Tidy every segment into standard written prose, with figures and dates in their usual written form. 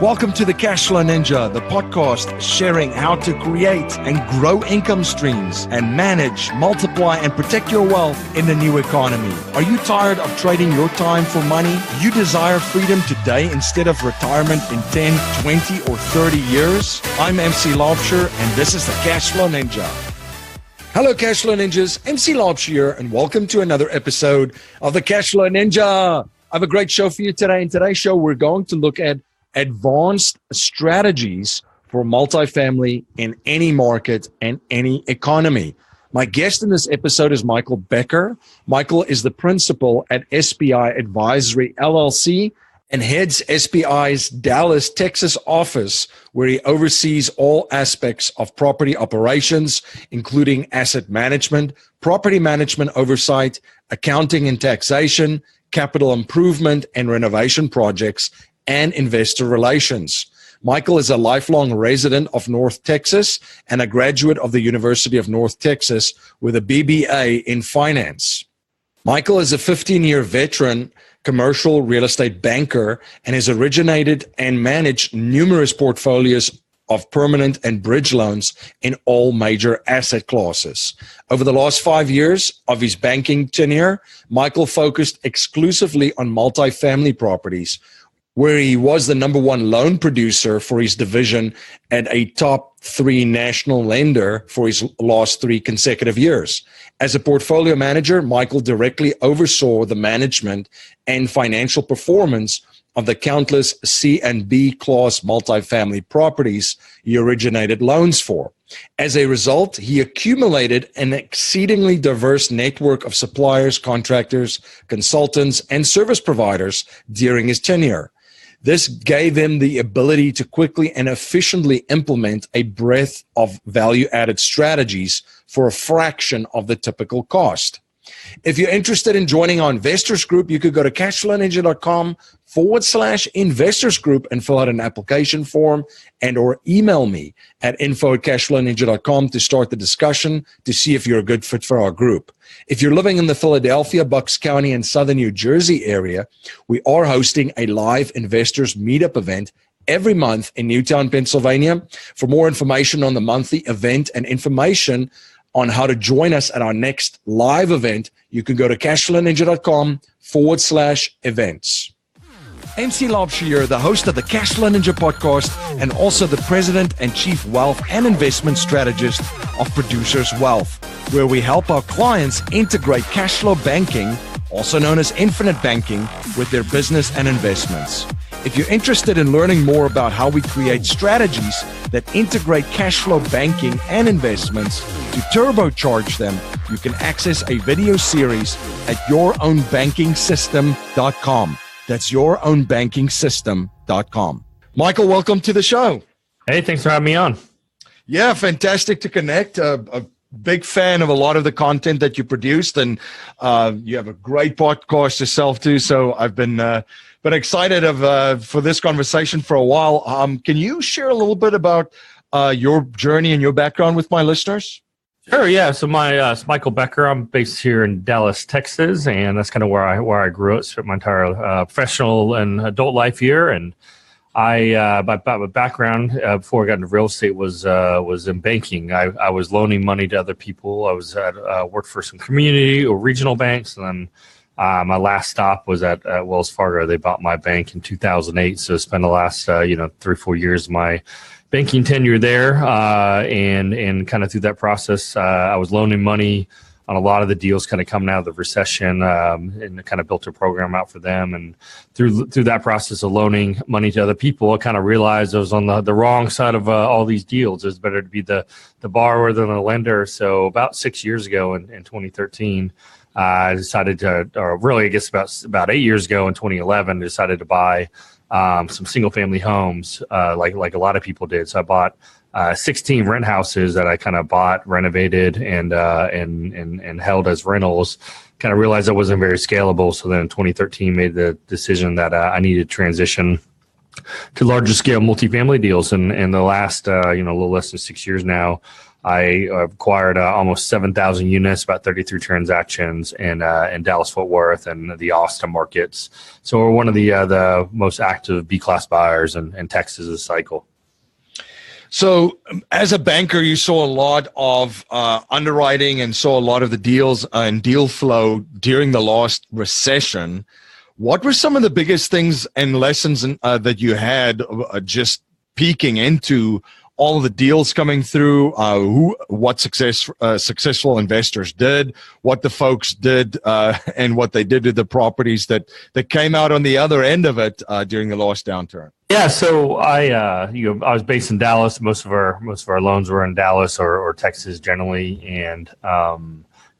Welcome to the Cashflow Ninja, the podcast sharing how to create and grow income streams and manage, multiply, and protect your wealth in the new economy. Are you tired of trading your time for money? Do you desire freedom today instead of retirement in 10, 20, or 30 years? I'm MC Laubscher, and this is the Cashflow Ninja. Hello, Cashflow Ninjas. MC Laubscher here, and welcome to another episode of the Cashflow Ninja. I have a great show for you today. In today's show, we're going to look at advanced strategies for multifamily in any market and any economy. My guest in this episode is Michael Becker. Michael is the principal at SPI Advisory LLC and heads SPI's Dallas, Texas office, where he oversees all aspects of property operations, including asset management, property management oversight, accounting and taxation, capital improvement and renovation projects, and investor relations. Michael is a lifelong resident of North Texas and a graduate of the University of North Texas with a BBA in finance. Michael is a 15-year veteran commercial real estate banker and has originated and managed numerous portfolios of permanent and bridge loans in all major asset classes. Over the last 5 years of his banking tenure, Michael focused exclusively on multifamily properties, where he was the number one loan producer for his division and a top 3 national lender for his last 3 consecutive years. As a portfolio manager, Michael directly oversaw the management and financial performance of the countless C and B class multifamily properties he originated loans for. As a result, he accumulated an exceedingly diverse network of suppliers, contractors, consultants, and service providers during his tenure. This gave him the ability to quickly and efficiently implement a breadth of value-added strategies for a fraction of the typical cost. If you're interested in joining our investors group, you could go to cashflowninja.com/investors group and fill out an application form and or email me at info@cashflowninja.com to start the discussion to see if you're a good fit for our group. If you're living in the Philadelphia, Bucks County, and Southern New Jersey area, we are hosting a live investors meetup event every month in Newtown, Pennsylvania. For more information on the monthly event and information on how to join us at our next live event, you can go to cashflowninja.com/events. MC Laubscher, the host of the Cashflow Ninja podcast and also the president and chief wealth and investment strategist of Producers Wealth, where we help our clients integrate cashflow banking, also known as infinite banking, with their business and investments. If you're interested in learning more about how we create strategies that integrate cash flow banking and investments to turbocharge them, you can access a video series at yourownbankingsystem.com. That's yourownbankingsystem.com. Michael, welcome to the show. Hey, thanks for having me on. Yeah, fantastic to connect. A big fan of a lot of the content that you produced, and you have a great podcast yourself too. So I've been excited for this conversation for a while. Can you share a little bit about your journey and your background with my listeners? Sure, yeah. So it's Michael Becker. I'm based here in Dallas, Texas, and that's kind of where I grew up. Spent my entire professional and adult life here. And my background before I got into real estate was in banking. I was loaning money to other people. I worked for some community or regional banks, and then my last stop was at Wells Fargo. They bought my bank in 2008. So I spent the last 3-4 years of my banking tenure there, and kind of through that process, I was loaning money on a lot of the deals kind of coming out of the recession, and kind of built a program out for them. And through that process of loaning money to other people, I kind of realized I was on the wrong side of all these deals. It was better to be the borrower than the lender. So about 6 years ago in 2013, I decided to, or really I guess about 8 years ago in 2011, decided to buy some single family homes, like a lot of people did. So I bought 16 rent houses that I kind of bought, renovated, and held as rentals. Kind of realized I wasn't very scalable. So then in 2013 made the decision that I needed to transition to larger scale multifamily deals. And in the last, a little less than 6 years now, I acquired almost 7,000 units, about 33 transactions in Dallas-Fort Worth and the Austin markets. So we're one of the most active B-class buyers in Texas this cycle. So as a banker, you saw a lot of underwriting and saw a lot of the deals and deal flow during the last recession. What were some of the biggest things and lessons that you had just peeking into all of the deals coming through, what successful investors did, what the folks did, and what they did to the properties that came out on the other end of it during the last downturn? Yeah, so I was based in Dallas. Most of our loans were in Dallas or Texas generally, and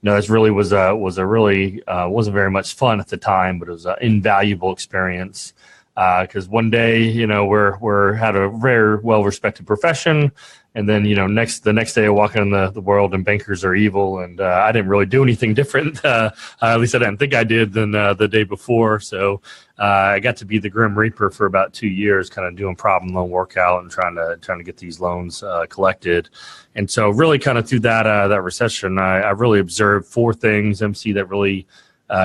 this really wasn't very much fun at the time, but it was an invaluable experience. Because one day, we're had a very well-respected profession, and then the next day I walk in the world and bankers are evil, and I didn't really do anything different. At least I didn't think I did than the day before. So I got to be the Grim Reaper for about 2 years, kind of doing problem loan workout and trying to get these loans collected. And so really kind of through that recession, I really observed 4 things, MC, that really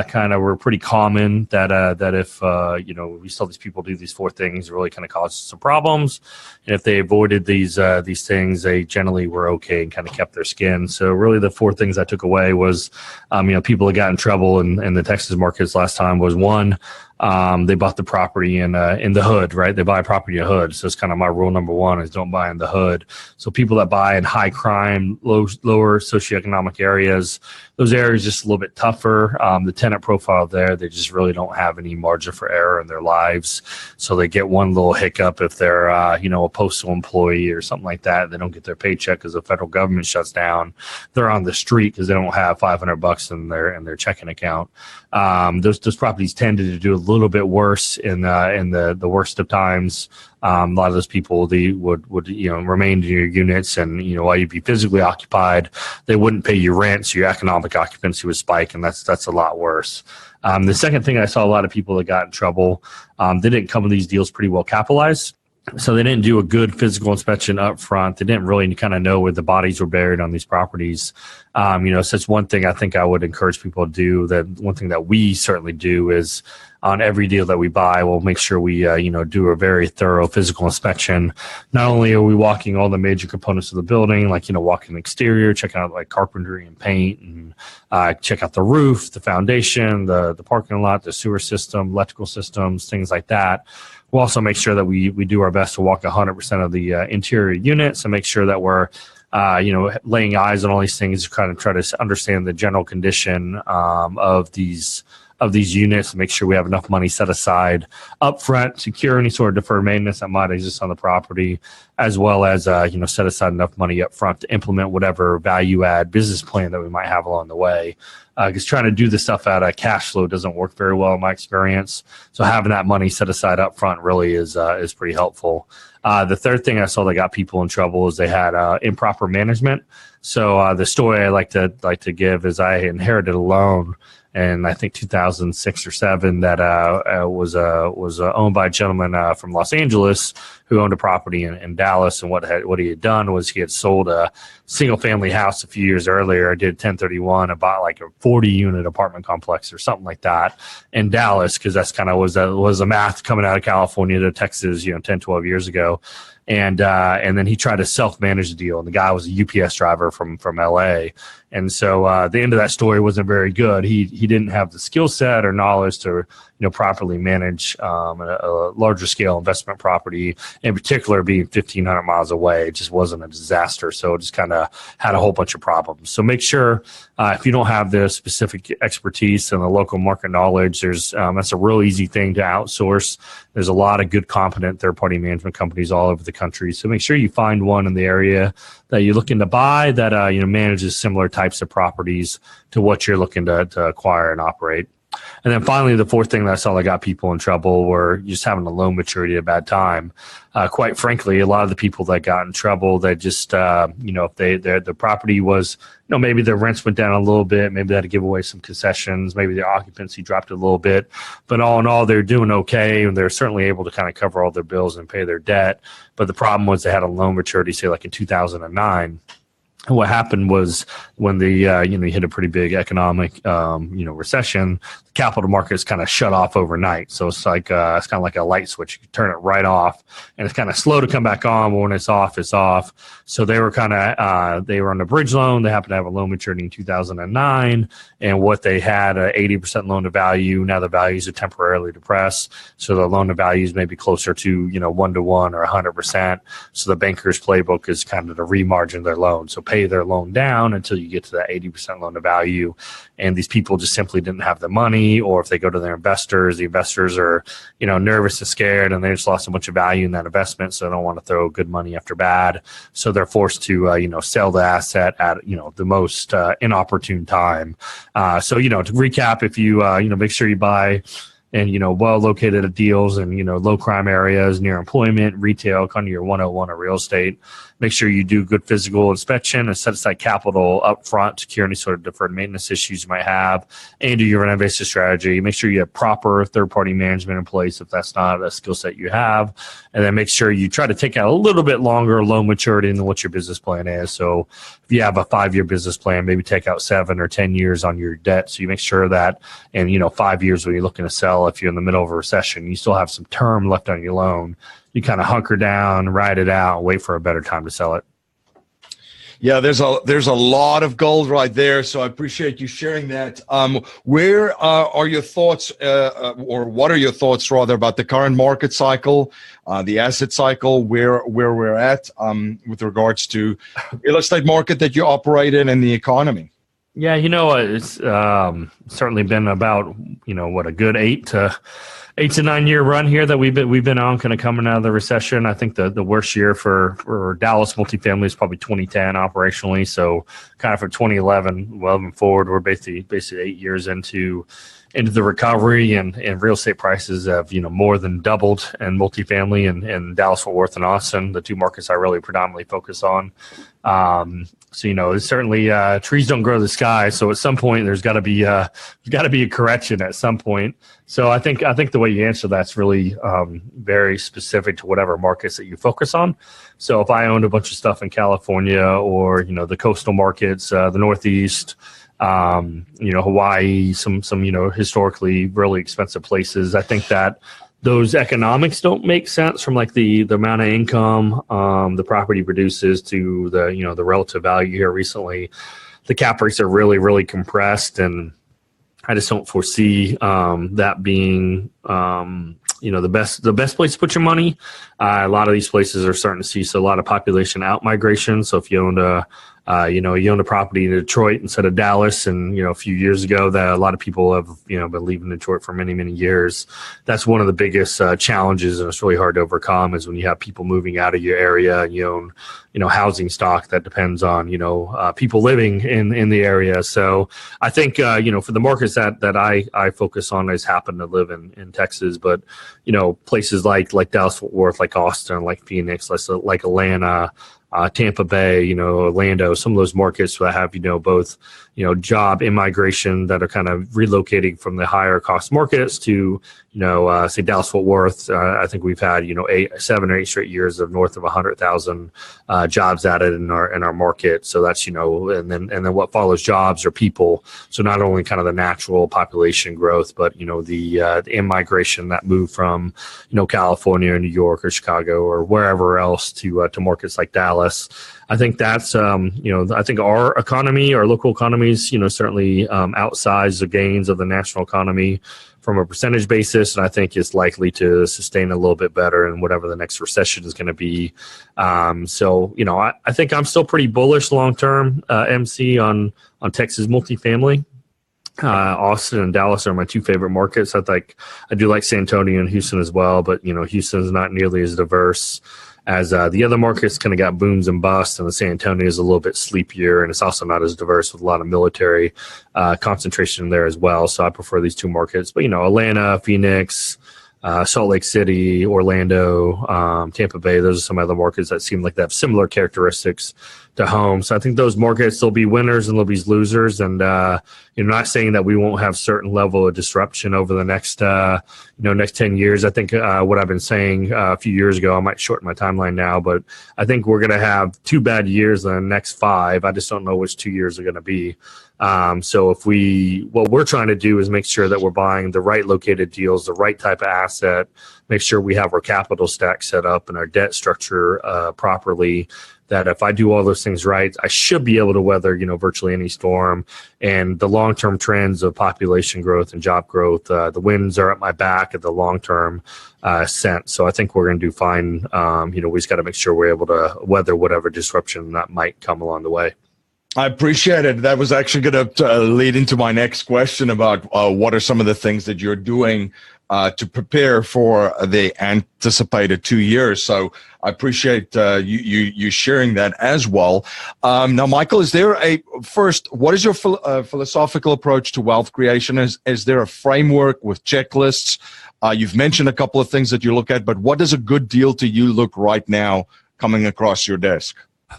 kind of were pretty common that if we saw these people do these 4 things, it really kind of caused some problems, and if they avoided these things, they generally were okay and kind of kept their skin. So really, the 4 things I took away was, people that got in trouble in the Texas markets last time was, one, they bought the property in the hood, right? They buy a property in a hood. So it's kind of my rule number 1 is don't buy in the hood. So people that buy in high crime, lower socioeconomic areas, those areas just a little bit tougher. The tenant profile there, they just really don't have any margin for error in their lives. So they get one little hiccup if they're, a postal employee or something like that. They don't get their paycheck because the federal government shuts down. They're on the street because they don't have $500 in their checking account. Those properties tended to do a little bit worse in the worst of times. A lot of those people, they would remain in your units, and while you'd be physically occupied, they wouldn't pay you rent, so your economic occupancy would spike, and that's a lot worse. The second thing, I saw a lot of people that got in trouble. They didn't come with these deals pretty well capitalized. So they didn't do a good physical inspection up front. They didn't really kind of know where the bodies were buried on these properties. So that's one thing I think I would encourage people to do. That one thing that we certainly do is on every deal that we buy, we'll make sure we, do a very thorough physical inspection. Not only are we walking all the major components of the building, like, walking the exterior, checking out like carpentry and paint, and check out the roof, the foundation, the parking lot, the sewer system, electrical systems, things like that. We'll also make sure that we do our best to walk 100% of the interior units and make sure that we're, laying eyes on all these things to kind of try to understand the general condition of these units, and make sure we have enough money set aside up front, secure any sort of deferred maintenance that might exist on the property, as well as set aside enough money up front to implement whatever value add business plan that we might have along the way. Because trying to do this stuff out of cash flow doesn't work very well in my experience. So having that money set aside up front really is pretty helpful. The third thing I saw that got people in trouble is they had improper management. So the story I like to give is I inherited a loan in I think 2006 or 7 that was owned by a gentleman from Los Angeles who owned a property in Dallas. And what he had done was he had sold a single family house a few years earlier. I did 1031 and bought like a 40-unit apartment complex or something like that in Dallas, because that's kind of was the math coming out of California to Texas 10, 12 years ago. And then he tried to self-manage the deal, and the guy was a UPS driver from LA. And so the end of that story wasn't very good. He didn't have the skill set or knowledge to properly manage a larger scale investment property, in particular being 1,500 miles away. It just wasn't a disaster. So it just kind of had a whole bunch of problems. So make sure if you don't have the specific expertise and the local market knowledge, that's a real easy thing to outsource. There's a lot of good, competent third-party management companies all over the country. So make sure you find one in the area that you're looking to buy that manages similar types of properties to what you're looking to acquire and operate. And then finally, the fourth thing that I saw that got people in trouble were just having a loan maturity at a bad time. Quite frankly, a lot of the people that got in trouble, they just, if the property was, maybe their rents went down a little bit, maybe they had to give away some concessions, maybe their occupancy dropped a little bit, but all in all, they're doing okay, and they're certainly able to kind of cover all their bills and pay their debt. But the problem was they had a loan maturity, say like in 2009. And what happened was when the you hit a pretty big economic recession, the capital markets kind of shut off overnight. So it's like it's kind of like a light switch. You turn it right off, and it's kind of slow to come back on. But when it's off, it's off. So they were they were on a bridge loan. They happened to have a loan maturity in 2009, and what they had 80% loan to value. Now the values are temporarily depressed, so the loan to values may be closer to 1-to-1 or 100%. So the banker's playbook is kind of to remargin their loan. So pay their loan down until you get to that 80% loan to value. And these people just simply didn't have the money, or if they go to their investors, the investors are, nervous and scared, and they just lost a bunch of value in that investment. So they don't want to throw good money after bad. So they're forced to, sell the asset at, the most inopportune time. So, to recap, if you, make sure you buy and, well-located deals and, low crime areas, near employment, retail, kind of your 101 of real estate. Make sure you do good physical inspection and set aside capital up front to cure any sort of deferred maintenance issues you might have, and do your renovation strategy. Make sure you have proper third-party management in place if that's not a skill set you have. And then make sure you try to take out a little bit longer loan maturity than what your business plan is. So if you have a 5-year business plan, maybe take out 7 or 10 years on your debt. So you make sure that in 5 years when you're looking to sell, if you're in the middle of a recession, you still have some term left on your loan. You kind of hunker down, ride it out, wait for a better time to sell it. Yeah, there's a lot of gold right there. So I appreciate you sharing that. Where are your thoughts, or what are your thoughts rather about the current market cycle, the asset cycle, where we're at with regards to real estate market that you operate in and the economy? Yeah, it's certainly been about a good 8 to 9 year run here that we've been on, kind of coming out of the recession. I think the worst year for Dallas multifamily is probably 2010 operationally. So kind of from 2011 forward, we're basically 8 years into the recovery, and real estate prices have more than doubled in multifamily in Dallas, Fort Worth, and Austin, the two markets I really predominantly focus on. So it's certainly trees don't grow the sky. So at some point there's got to be a correction at some point. So I think the way you answer that's really very specific to whatever markets that you focus on. So if I owned a bunch of stuff in California or the coastal markets, the Northeast, Hawaii, some historically really expensive places, I think that those economics don't make sense from like the amount of income the property produces to the relative value here recently. The cap rates are really, really compressed, and I just don't foresee that being the best place to put your money. A lot of these places are starting to see a lot of population out migration. So if you owned you own a property in Detroit instead of Dallas, and a few years ago that a lot of people have been leaving Detroit for many, many years. That's one of the biggest challenges, and it's really hard to overcome, is when you have people moving out of your area and you own housing stock that depends on people living in the area. So I think for the markets that I focus on, I just happen to live in Texas, but places like Dallas, Fort Worth, like Austin, like Phoenix, like Atlanta, Tampa Bay, Orlando, some of those markets that have, both, job immigration that are kind of relocating from the higher cost markets to, say Dallas, Fort Worth. I think we've had, 7 or 8 straight years of north of 100,000 jobs added in our market. So that's, and then what follows jobs are people. So not only kind of the natural population growth, but, the immigration that moved from, California or New York or Chicago or wherever else to markets like Dallas. I think that's, I think our economy, our local economies, certainly outsize the gains of the national economy from a percentage basis, and I think it's likely to sustain a little bit better in whatever the next recession is going to be. So, I think I'm still pretty bullish long term, MC, on Texas multifamily. Austin and Dallas are my two favorite markets. I do like San Antonio and Houston as well, but Houston is not nearly as diverse as the other markets. Kind of got booms and busts, and the San Antonio is a little bit sleepier, and it's also not as diverse with a lot of military concentration there as well. So I prefer these two markets. But Atlanta, Phoenix, Salt Lake City, Orlando, Tampa Bay. Those are some other markets that seem like they have similar characteristics to home. So I think those markets, there'll be winners and there'll be losers. And, not saying that we won't have certain level of disruption over the next 10 years. I think what I've been saying a few years ago, I might shorten my timeline now, but I think we're going to have 2 bad years in the next 5. I just don't know which 2 years are going to be. So what we're trying to do is make sure that we're buying the right located deals, the right type of asset, make sure we have our capital stack set up and our debt structure properly, that if I do all those things right, I should be able to weather, virtually any storm. And the long-term trends of population growth and job growth, the winds are at my back at the long-term sense. So I think we're going to do fine. We just got to make sure we're able to weather whatever disruption that might come along the way. I appreciate it. That was actually going to lead into my next question about what are some of the things that you're doing to prepare for the anticipated 2 years. So I appreciate you sharing that as well. Now, Michael, is there what is your philosophical approach to wealth creation? Is there a framework with checklists? You've mentioned a couple of things that you look at, but what does a good deal to you look right now coming across your desk?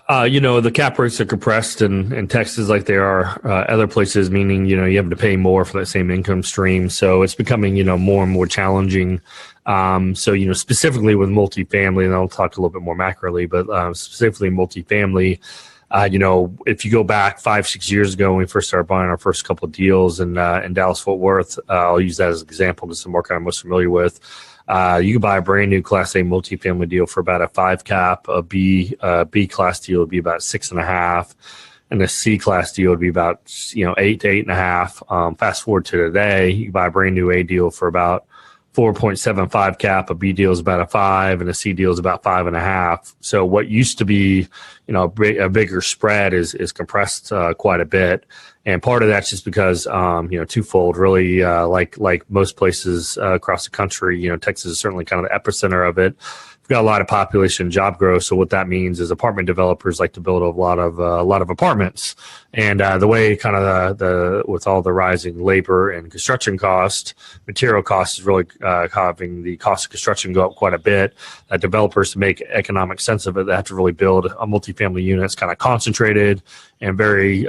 The cap rates are compressed in Texas like they are other places, meaning, you have to pay more for that same income stream. So it's becoming, more and more challenging. So, specifically with multifamily, and I'll talk a little bit more macroly, but specifically multifamily, if you go back 5-6 years ago when we first started buying our first couple of deals in Dallas-Fort Worth, I'll use that as an example because it's the market I'm most familiar with. You could buy a brand new Class A multifamily deal for about a 5 cap. A B class deal would be about 6.5, and a C class deal would be about 8 to 8.5. Fast forward to today, you can buy a brand new A deal for about 4.75 cap. A B deal is about a 5, and a C deal is about 5.5. So what used to be a bigger spread is compressed quite a bit. And part of that's just because, twofold, really, like most places across the country, Texas is certainly kind of the epicenter of it. We've got a lot of population and job growth. So what that means is apartment developers like to build a lot of apartments. And the way kind of with all the rising labor and construction cost, material costs is really having the cost of construction go up quite a bit. Developers, to make economic sense of it, they have to really build a multifamily units kind of concentrated and very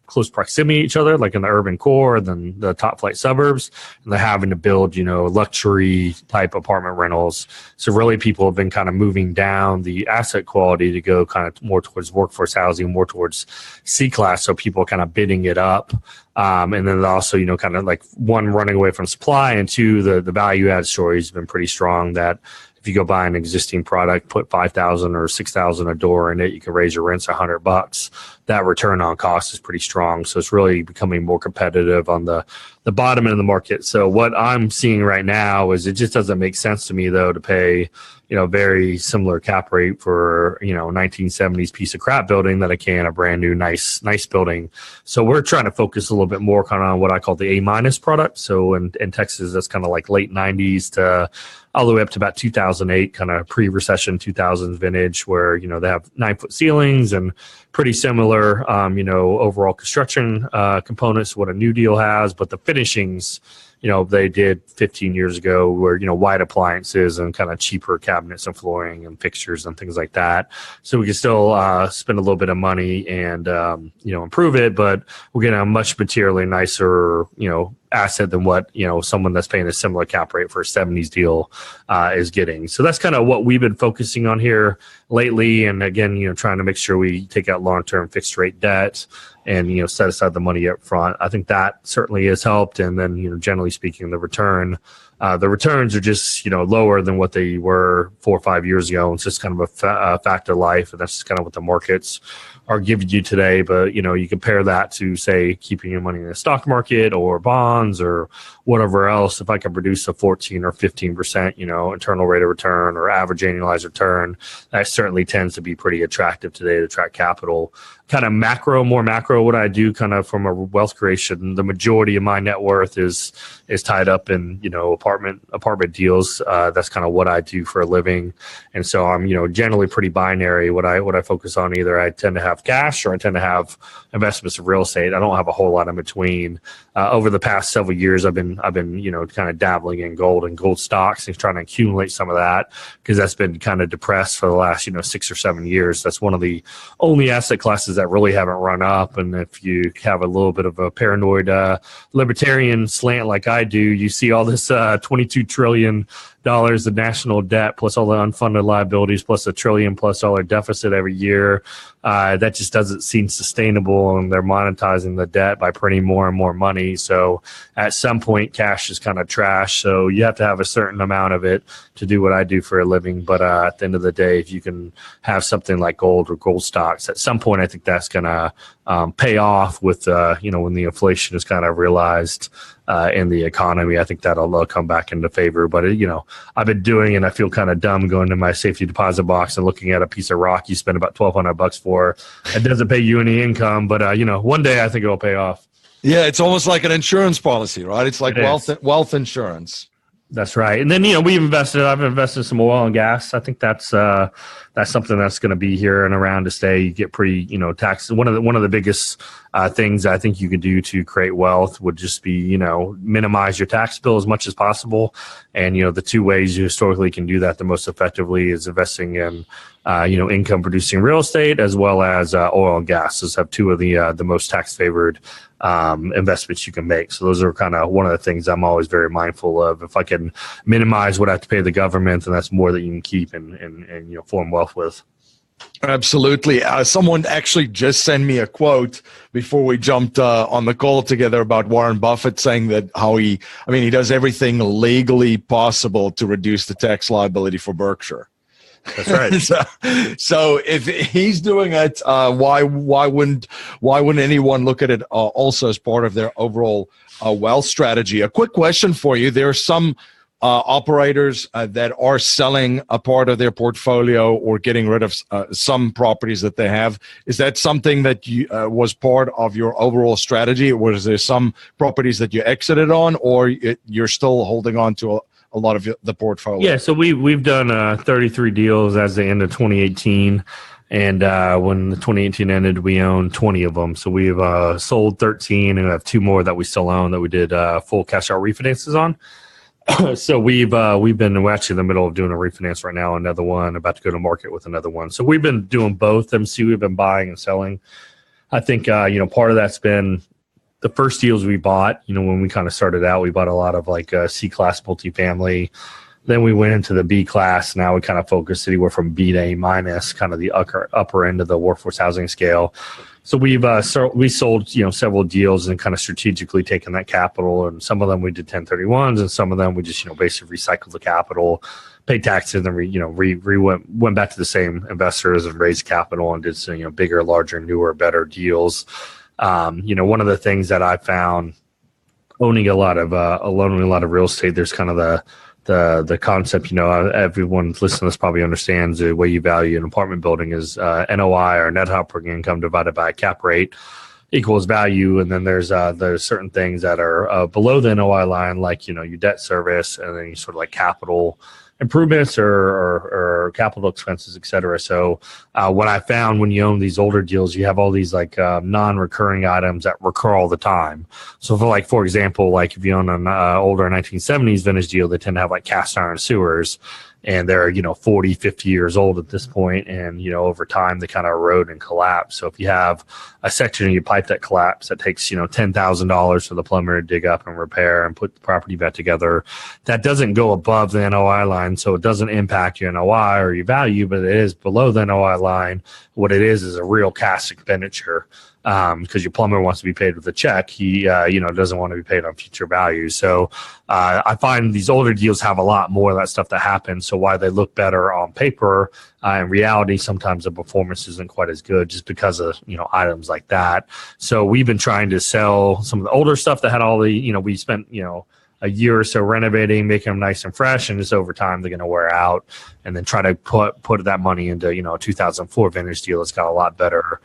close proximity to each other, like in the urban core, than the top flight suburbs. And they're having to build, luxury type apartment rentals. So really people have been kind of moving down the asset quality to go kind of more towards workforce housing, more towards C class. So people are kind of bidding it up. And then also, kind of like one, running away from supply, and two, the value add story has been pretty strong that if you go buy an existing product, put $5,000 or $6,000 a door in it, you can raise your rents $100. That return on cost is pretty strong. So it's really becoming more competitive on the bottom end of the market. So what I'm seeing right now is it just doesn't make sense to me, though, to pay very similar cap rate for 1970s piece of crap building that I can a brand new nice building. So we're trying to focus a little bit more kind of on what I call the A- product. So in Texas, that's kind of like late 90s to all the way up to about 2008, kind of pre-recession 2000s vintage, where they have 9-foot ceilings and pretty similar overall construction components to what a new deal has, but the finishings they did 15 years ago were, white appliances and kind of cheaper cabinets and flooring and fixtures and things like that. So we can still spend a little bit of money and, improve it, but we're getting a much materially nicer, asset than what, someone that's paying a similar cap rate for a 70s deal is getting. So that's kind of what we've been focusing on here lately. And again, trying to make sure we take out long-term fixed rate debt and, set aside the money up front. I think that certainly has helped. And then, generally speaking, the returns are just, lower than what they were 4 or 5 years ago. It's just kind of a fact of life. And that's just kind of what the markets are giving you today. But, you compare that to, say, keeping your money in the stock market or bonds or whatever else. If I can produce a 14 or 15%, internal rate of return or average annualized return, that certainly tends to be pretty attractive today to attract capital. kind of more macro, what I do kind of from a wealth creation, the majority of my net worth is tied up in, apartment deals. That's kind of what I do for a living. And so I'm, generally pretty binary. What I focus on, either I tend to have cash or I tend to have investments of real estate. I don't have a whole lot in between. Over the past several years, I've been, kind of dabbling in gold and gold stocks and trying to accumulate some of that, because that's been kind of depressed for the last, 6 or 7 years. That's one of the only asset classes that really haven't run up. And if you have a little bit of a paranoid libertarian slant like I do, you see all this $22 trillion of national debt, plus all the unfunded liabilities, plus $1 trillion+ deficit every year. That just doesn't seem sustainable, and they're monetizing the debt by printing more and more money. So at some point, cash is kind of trash. So you have to have a certain amount of it to do what I do for a living. But at the end of the day, if you can have something like gold or gold stocks, at some point, I think that's going to pay off with, when the inflation is kind of realized in the economy. I think that'll come back into favor. But, I've been doing it, and I feel kind of dumb going to my safety deposit box and looking at a piece of rock you spend about $1,200 for. It doesn't pay you any income, but, one day I think it'll pay off. Yeah, it's almost like an insurance policy, right? It's like wealth insurance. That's right. And then, I've invested in some oil and gas. I think that's something that's going to be here and around to stay. You get pretty, taxed. One of the biggest things I think you can do to create wealth would just be, minimize your tax bill as much as possible. And, the two ways you historically can do that the most effectively is investing in, income producing real estate, as well as oil and gas. Those have two of the most tax favored investments you can make. So those are kind of one of the things I'm always very mindful of. If I can minimize what I have to pay the government, then that's more that you can keep and form wealth with. Absolutely. Someone actually just sent me a quote before we jumped on the call together about Warren Buffett, saying that he does everything legally possible to reduce the tax liability for Berkshire. That's right. So if he's doing it, why wouldn't anyone look at it also as part of their overall wealth strategy? A quick question for you: there are some operators that are selling a part of their portfolio or getting rid of some properties that they have. Is that something that you was part of your overall strategy, or was there some properties that you exited on, or you're still holding on to a lot of the portfolio? Yeah, so we've done 33 deals as the end of 2018, and when the 2018 ended, we owned 20 of them. So we've sold 13, and we have 2 more that we still own that we did full cash out refinances on. So we're actually in the middle of doing a refinance right now, another one, about to go to market with another one. So we've been doing both. MC, we've been buying and selling. I think part of that's been the first deals we bought. When we kind of started out, we bought a lot of like C-class multifamily. Then we went into the B class. Now we kind of focus anywhere from B to A minus, kind of the upper end of the workforce housing scale. So we sold several deals and kind of strategically taken that capital, and some of them we did 1031s, and some of them we just basically recycled the capital, paid taxes, and went back to the same investors and raised capital and did some bigger, larger, newer, better deals. One of the things that I found owning a lot of real estate, there's kind of the concept, everyone listening to this probably understands the way you value an apartment building is NOI, or net operating income, divided by cap rate equals value. And then there's certain things that are below the NOI line, like, your debt service, and then you sort of like capital improvements or capital expenses, et cetera. So what I found when you own these older deals, you have all these like non-recurring items that recur all the time. So for example, like if you own an older 1970s vintage deal, they tend to have like cast iron sewers, and they're 40, 50 years old at this point, and over time they kind of erode and collapse. So if you have a section of your pipe that collapse, that takes $10,000 for the plumber to dig up and repair and put the property back together, that doesn't go above the NOI line, so it doesn't impact your NOI or your value, but it is below the NOI line. What it is a real cash expenditure. Because your plumber wants to be paid with a check, he doesn't want to be paid on future value. So I find these older deals have a lot more of that stuff that happens. So while they look better on paper, in reality, sometimes the performance isn't quite as good just because of items like that. So we've been trying to sell some of the older stuff that had all the we spent a year or so renovating, making them nice and fresh, and just over time they're going to wear out. And then try to put that money into a 2004 vintage deal that's got a lot better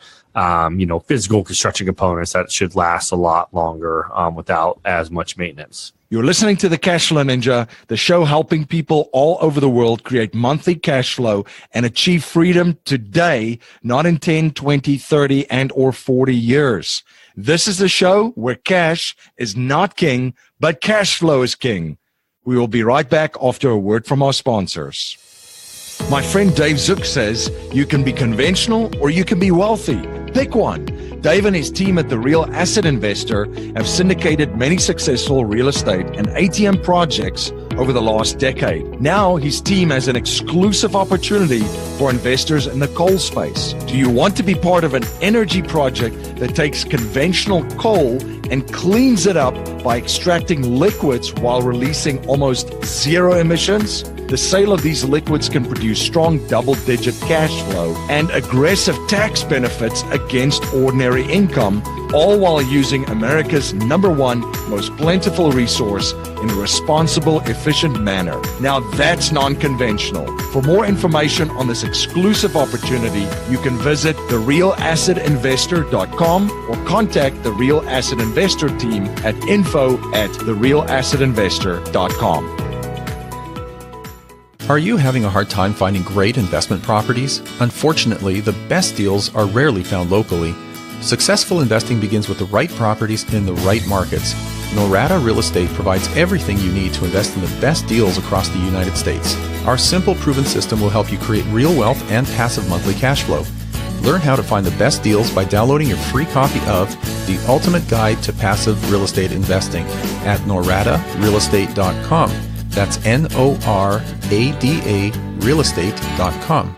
physical construction components that should last a lot longer without as much maintenance. You're listening to the Cashflow Ninja, the show helping people all over the world create monthly cash flow and achieve freedom today, not in 10, 20, 30, and or 40 years. This is the show where cash is not king, but cash flow is king. We will be right back after a word from our sponsors. My friend Dave Zook says you can be conventional or you can be wealthy. Pick one. Dave and his team at The Real Asset Investor have syndicated many successful real estate and ATM projects over the last decade. Now his team has an exclusive opportunity for investors in the coal space. Do you want to be part of an energy project that takes conventional coal and cleans it up by extracting liquids while releasing almost zero emissions? The sale of these liquids can produce strong double-digit cash flow and aggressive tax benefits against ordinary income, all while using America's #1 most plentiful resource in a responsible, efficient manner. Now that's non-conventional. For more information on this exclusive opportunity, you can visit therealassetinvestor.com or contact the Real Asset Investor team at info@therealassetinvestor.com. Are you having a hard time finding great investment properties? Unfortunately, the best deals are rarely found locally. Successful investing begins with the right properties in the right markets. Norada Real Estate provides everything you need to invest in the best deals across the United States. Our simple, proven system will help you create real wealth and passive monthly cash flow. Learn how to find the best deals by downloading your free copy of The Ultimate Guide to Passive Real Estate Investing at noradarealestate.com. That's NORADA realestate.com.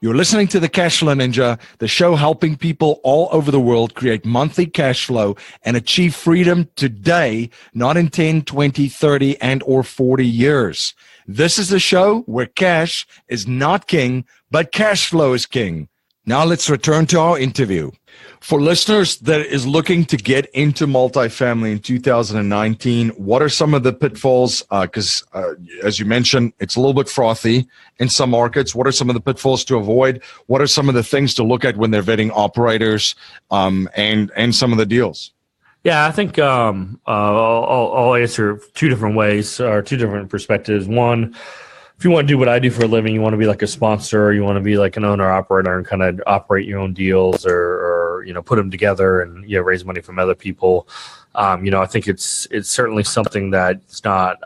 You're listening to the Cashflow Ninja, the show helping people all over the world create monthly cash flow and achieve freedom today, not in 10, 20, 30, and or 40 years. This is the show where cash is not king, but cash flow is king. Now let's return to our interview. For listeners that is looking to get into multifamily in 2019, what are some of the pitfalls? Because as you mentioned, it's a little bit frothy in some markets. What are some of the pitfalls to avoid? What are some of the things to look at when they're vetting operators and some of the deals? Yeah, I think I'll answer two different ways or two different perspectives. One, if you want to do what I do for a living, you want to be like a sponsor, or you want to be like an owner operator and kind of operate your own deals or put them together and raise money from other people. I think it's certainly something that it's not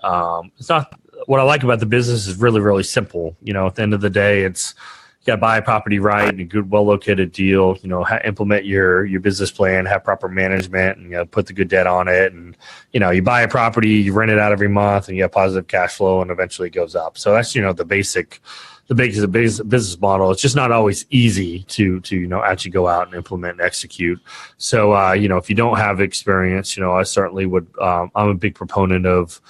what I like about the business is really, really simple. At the end of the day, it's you got to buy a property right and a good, well-located deal, implement your business plan, have proper management, and put the good debt on it. And, you buy a property, you rent it out every month, and you have positive cash flow, and eventually it goes up. So that's, the basic business model. It's just not always easy to actually go out and implement and execute. So, if you don't have experience, I certainly would, I'm a big proponent of,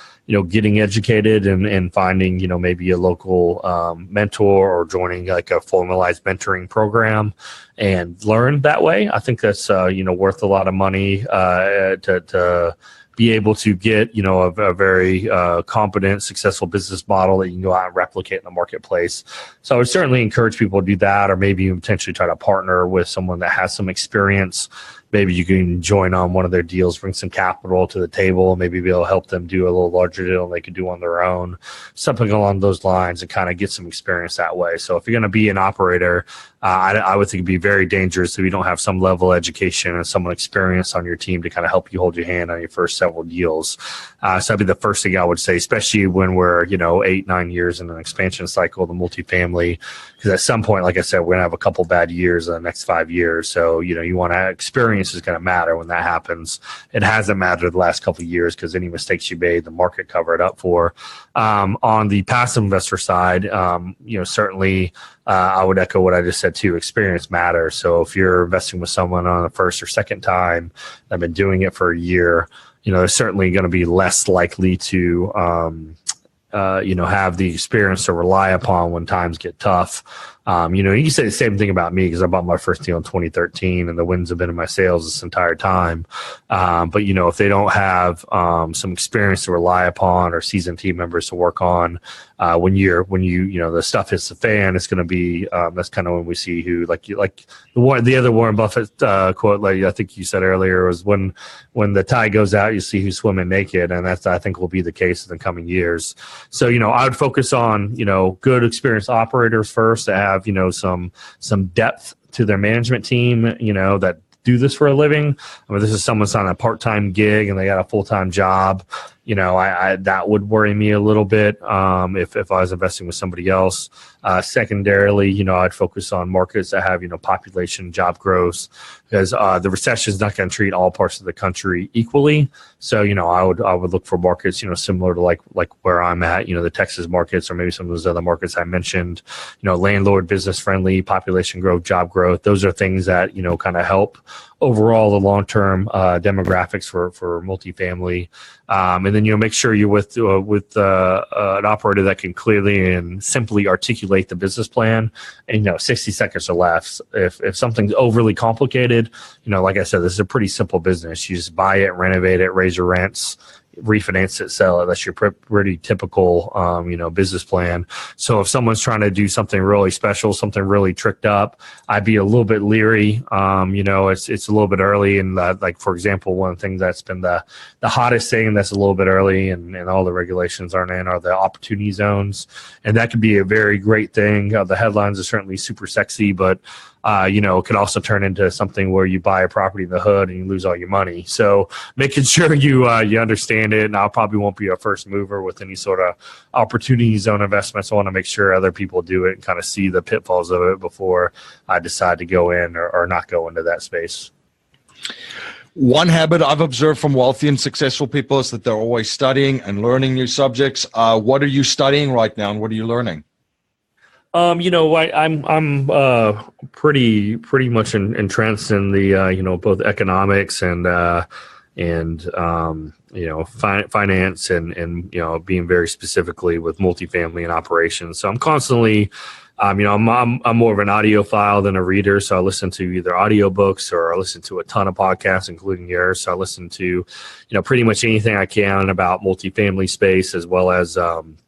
getting educated and finding, maybe a local mentor or joining like a formalized mentoring program and learn that way. I think that's, worth a lot of money to be able to get, a very competent, successful business model that you can go out and replicate in the marketplace. So I would certainly encourage people to do that, or maybe even potentially try to partner with someone that has some experience. Maybe you can join on one of their deals, bring some capital to the table, maybe be able to help them do a little larger deal than they could do on their own, something along those lines, and kind of get some experience that way. So if you're going to be an operator, I would think it'd be very dangerous if you don't have some level of education and someone experienced on your team to kind of help you hold your hand on your first several deals. So that'd be the first thing I would say, especially when we're, 8-9 years in an expansion cycle of the multifamily, because at some point, like I said, we're going to have a couple bad years in the next 5 years. So, you want to experience is going to matter when that happens. It hasn't mattered the last couple of years because any mistakes you made, the market covered up for. On the passive investor side, certainly I would echo what I just said too. Experience matters. So if you're investing with someone on the first or second time, I've been doing it for a year, they're certainly going to be less likely to have the experience to rely upon when times get tough. You can say the same thing about me because I bought my first deal in 2013 and the wins have been in my sales this entire time. But, if they don't have some experience to rely upon or seasoned team members to work on, when the stuff hits the fan, it's going to be, that's kind of when we see who, the other Warren Buffett quote, like I think you said earlier, was when the tide goes out, you see who's swimming naked. And that's, I think, will be the case in the coming years. So, I would focus on, good experienced operators first to have, some depth to their management team, that do this for a living. I mean, this is someone's on a part-time gig and they got a full-time job. I that would worry me a little bit if I was investing with somebody else. Secondarily, I'd focus on markets that have, population, job growth, because the recession is not going to treat all parts of the country equally. So, I would look for markets, similar to like where I'm at, the Texas markets or maybe some of those other markets I mentioned, landlord, business friendly, population growth, job growth. Those are things that, kind of help overall the long-term demographics for multifamily. And then, make sure you're with an operator that can clearly and simply articulate the business plan in, 60 seconds or less. If something's overly complicated, like I said, this is a pretty simple business. You just buy it, renovate it, raise your rents, refinance it, sell it. That's your pretty typical, business plan. So if someone's trying to do something really special, something really tricked up, I'd be a little bit leery. It's a little bit early. And like, for example, one of the things that's been the hottest thing that's a little bit early and all the regulations aren't in are the opportunity zones. And that could be a very great thing. The headlines are certainly super sexy, but it could also turn into something where you buy a property in the hood and you lose all your money. So making sure you understand it, and I probably won't be a first mover with any sort of opportunity zone investments. I want to make sure other people do it and kind of see the pitfalls of it before I decide to go in or not go into that space. One habit I've observed from wealthy and successful people is that they're always studying and learning new subjects. What are you studying right now, and what are you learning? I'm pretty much entrenched in the both economics and finance and being very specifically with multifamily and operations. So I'm constantly I'm more of an audiophile than a reader, so I listen to either audiobooks or I listen to a ton of podcasts, including yours. So I listen to pretty much anything I can about multifamily space, as well as kind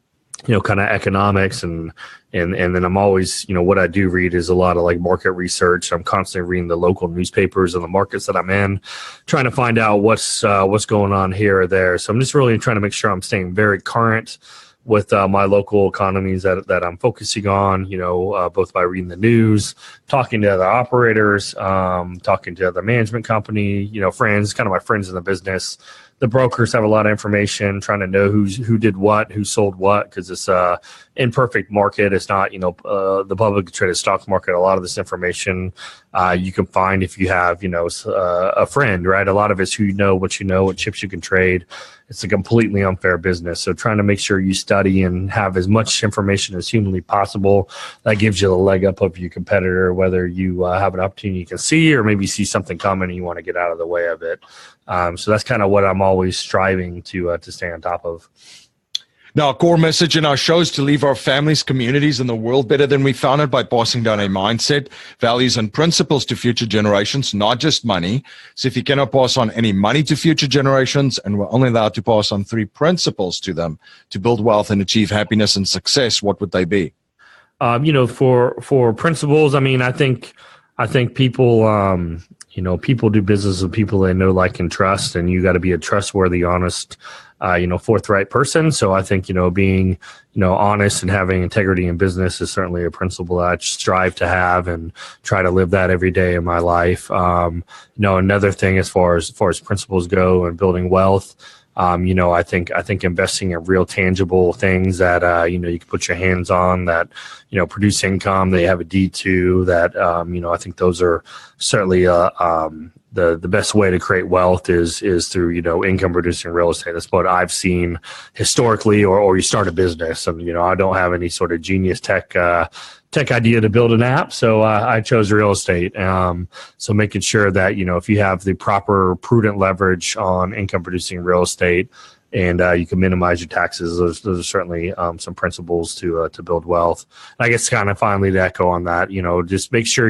of economics and then I'm always, what I do read is a lot of like market research. I'm constantly reading the local newspapers and the markets that I'm in, trying to find out what's going on here or there. So I'm just really trying to make sure I'm staying very current with my local economies that I'm focusing on, both by reading the news, talking to other operators, talking to other management company, friends, kind of my friends in the business. The brokers have a lot of information, trying to know who did what, who sold what, because it's a imperfect market. It's not, the publicly traded stock market. A lot of this information you can find if you have, a friend, right? A lot of it's who what chips you can trade. It's a completely unfair business. So trying to make sure you study and have as much information as humanly possible, that gives you the leg up of your competitor, whether you have an opportunity you can see or maybe see something coming and you want to get out of the way of it. So that's kind of what I'm always striving to stay on top of. Now, a core message in our show is to leave our families, communities, and the world better than we found it by passing down a mindset, values, and principles to future generations, not just money. So if you cannot pass on any money to future generations, and we're only allowed to pass on 3 principles to them to build wealth and achieve happiness and success, what would they be? For principles, I think people, people do business with people they know, like, and trust, and you got to be a trustworthy, honest, forthright person. So I think, being, honest and having integrity in business is certainly a principle that I strive to have and try to live that every day in my life. Another thing as far as principles go and building wealth, I think investing in real tangible things that, you can put your hands on, that, produce income, they have a deed to, that, I think those are certainly, the best way to create wealth is through, income producing real estate. That's what I've seen historically, or you start a business. And, I don't have any sort of genius tech idea to build an app. So I chose real estate. So making sure that, if you have the proper prudent leverage on income producing real estate, and you can minimize your taxes. Those are certainly some principles to build wealth. And I guess kind of finally to echo on that, just make sure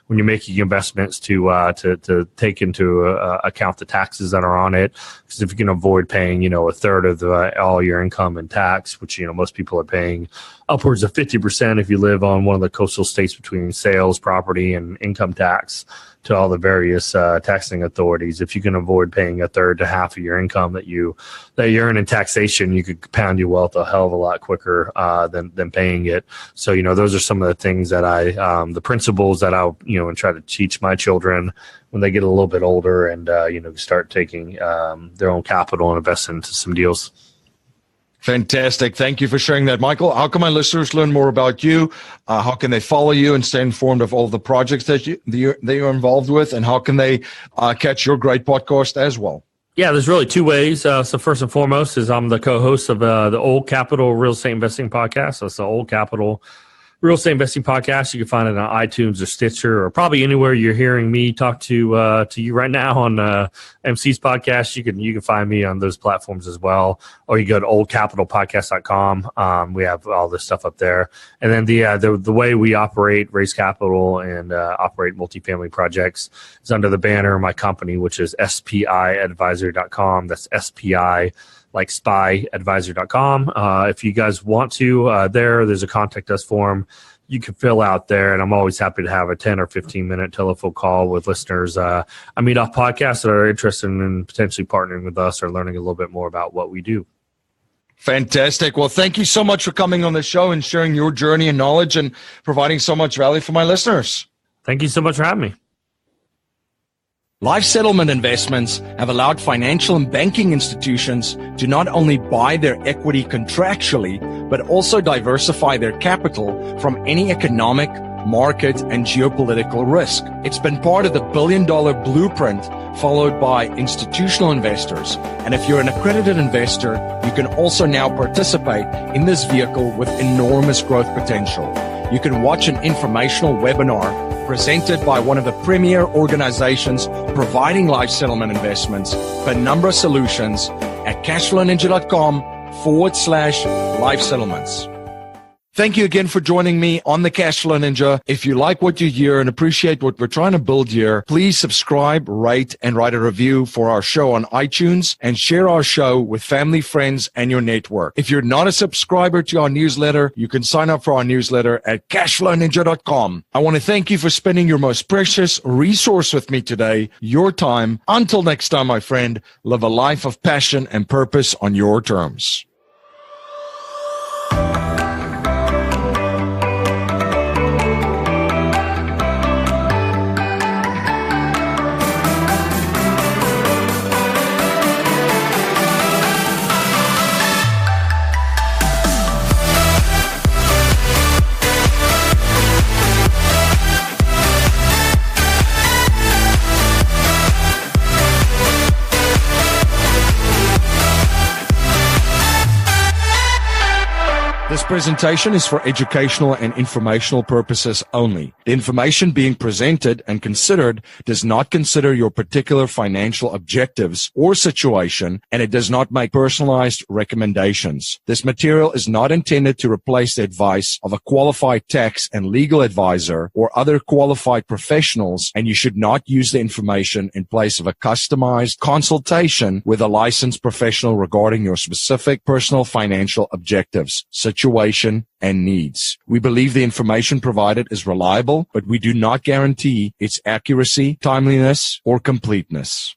when you're making investments to take into account the taxes that are on it. Because if you can avoid paying, a third of all your income in tax, which most people are paying upwards of 50% if you live on one of the coastal states between sales, property, and income tax to all the various taxing authorities. If you can avoid paying a third to half of your income that you earn in taxation, you could compound your wealth a hell of a lot quicker than paying it. So those are some of the things that the principles that I'll and try to teach my children when they get a little bit older and start taking their own capital and invest into some deals. Fantastic. Thank you for sharing that, Michael. How can my listeners learn more about you? How can they follow you and stay informed of all the projects that you're involved with? And how can they catch your great podcast as well? Yeah, there's really two ways. So first and foremost is I'm the co-host of the Old Capital Real Estate Investing Podcast. So it's the Old Capital Real Estate Investing Podcast. You can find it on iTunes or Stitcher or probably anywhere you're hearing me talk to you right now on MC's podcast. You can find me on those platforms as well. Or you go to oldcapitalpodcast.com. We have all this stuff up there. And then the way we operate, raise capital, and operate multifamily projects is under the banner of my company, which is SPIadvisory.com. That's SPI like SPIadvisory.com. If you guys want to, there's a contact us form you can fill out there, and I'm always happy to have a 10 or 15-minute telephone call with listeners. I meet off podcasts that are interested in potentially partnering with us or learning a little bit more about what we do. Fantastic. Well, thank you so much for coming on the show and sharing your journey and knowledge and providing so much value for my listeners. Thank you so much for having me. Life settlement investments have allowed financial and banking institutions to not only buy their equity contractually, but also diversify their capital from any economic, market, and geopolitical risk. It's been part of the billion-dollar blueprint followed by institutional investors. And if you're an accredited investor, you can also now participate in this vehicle with enormous growth potential. You can watch an informational webinar presented by one of the premier organizations providing life settlement investments, Penumbra Solutions, at cashflowninja.com/life settlements. Thank you again for joining me on the Cashflow Ninja. If you like what you hear and appreciate what we're trying to build here, please subscribe, rate, and write a review for our show on iTunes and share our show with family, friends, and your network. If you're not a subscriber to our newsletter, you can sign up for our newsletter at cashflowninja.com. I want to thank you for spending your most precious resource with me today, your time. Until next time, my friend, live a life of passion and purpose on your terms. This presentation is for educational and informational purposes only. The information being presented and considered does not consider your particular financial objectives or situation, and it does not make personalized recommendations. This material is not intended to replace the advice of a qualified tax and legal advisor or other qualified professionals, and you should not use the information in place of a customized consultation with a licensed professional regarding your specific personal financial objectives, situation, and needs. We believe the information provided is reliable, but we do not guarantee its accuracy, timeliness, or completeness.